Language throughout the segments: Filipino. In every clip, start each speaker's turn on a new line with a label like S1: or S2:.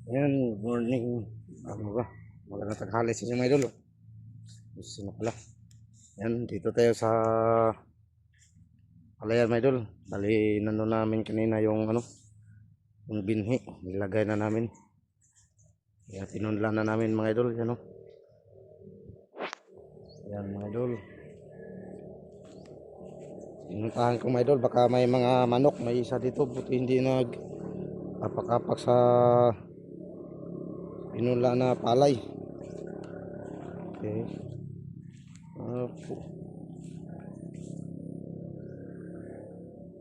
S1: Ayan, good morning. Ano ba? Magandang tanghali sa inyo mga idol. Gusto na pala. Ayan, dito tayo sa palayan mga idol. Bali, nandun namin kanina yung yung binhi. Nilagay na namin. Kaya tinunla na namin mga idol. Yan o. Ayan mga idol. Pinuntahan ko mga idol. Baka may mga manok. May isa dito. Buti hindi nag-apak-apak sa pinunla na palay. Okay.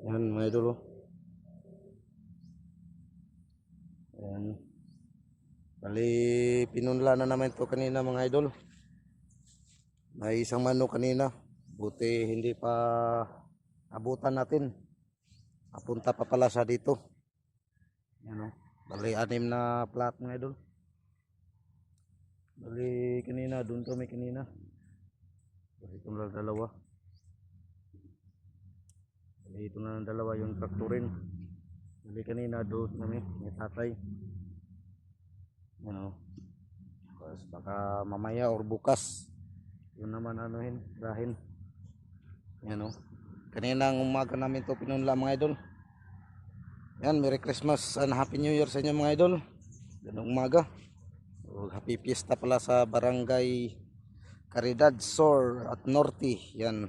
S1: Yan mga idol o. Ayan. Bali, pinunla na naman to kanina mga idol. May isang manok kanina. Buti hindi pa abutan natin. Papunta pa pala siya dito. Yan o. Bali, 6 na plat mga idol. Bali, kanina, doon kami kanina. Bali, ito na dalawa. Bali, ito na dalawa yung traktorin. Bali, kanina doon kami. May tatay. Yan o. Baka mamaya or bukas. Yun naman dahin. Yan o. Kaninang umaga namin to pinunla mga idol. Yan, Merry Christmas and Happy New Year sa inyo mga idol. Ganong umaga. Happy Fiesta pala sa Barangay Caridad Sur at Norte. Yan.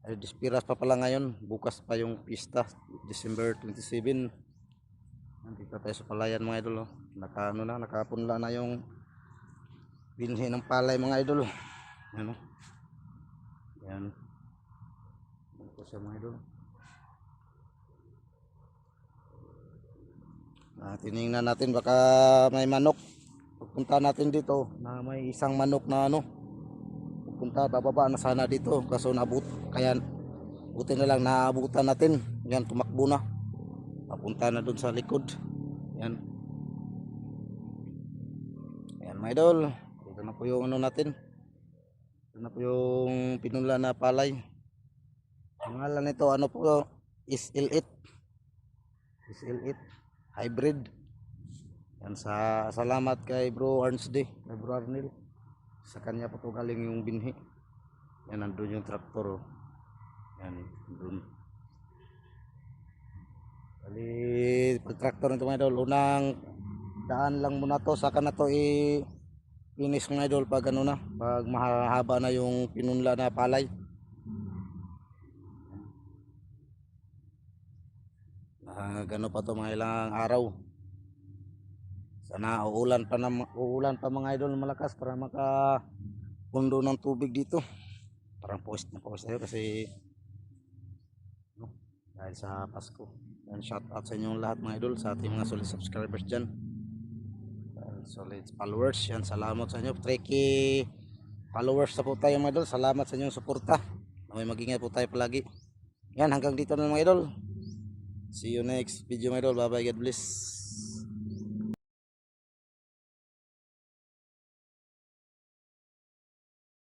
S1: Ay, dispiras pa pala ngayon. Bukas pa yung pista. December 27. Nandito tayo sa palayan mga idol. Nakapunla na yung binhi ng palay mga idol. Yan o. Yan. Yan po siya mga idol. Tinignan natin baka may manok. Pagpunta natin dito na may isang manok na pupunta bababa na sana dito kaso kaya buti na lang naabutan natin. Yan, tumakbo na papunta na dun sa likod. Yan, yan mga idol, ito na po yung natin, ito na po yung pinunla na palay. Ang ngalan nito po, is L8 hybrid. Yan, salamat kay Bro Arnsde, kay Bro Arnil, sa kanya po to galing yung binhi. Yan, nandun yung traktor. Yan, dun. Bali, pag traktor nito mga idol, unang daan lang muna to, saka na to finish mga idol pag pag mahaba na yung pinunla na palay. Gano pa to mga ilang araw. Sana uulan pa mga idol malakas para pundo ng tubig dito. Parang post na post tayo kasi dahil sa Pasko. And shout out sa inyong lahat mga idol, sa ating mga solid subscribers dyan, solid followers. Yan, salamat sa inyo. 3K followers na po tayo mga idol. Salamat sa inyong suporta. May mag-ingat po tayo palagi. Yan, hanggang dito na mga idol. See you next video mga idol. Bye bye, God bless.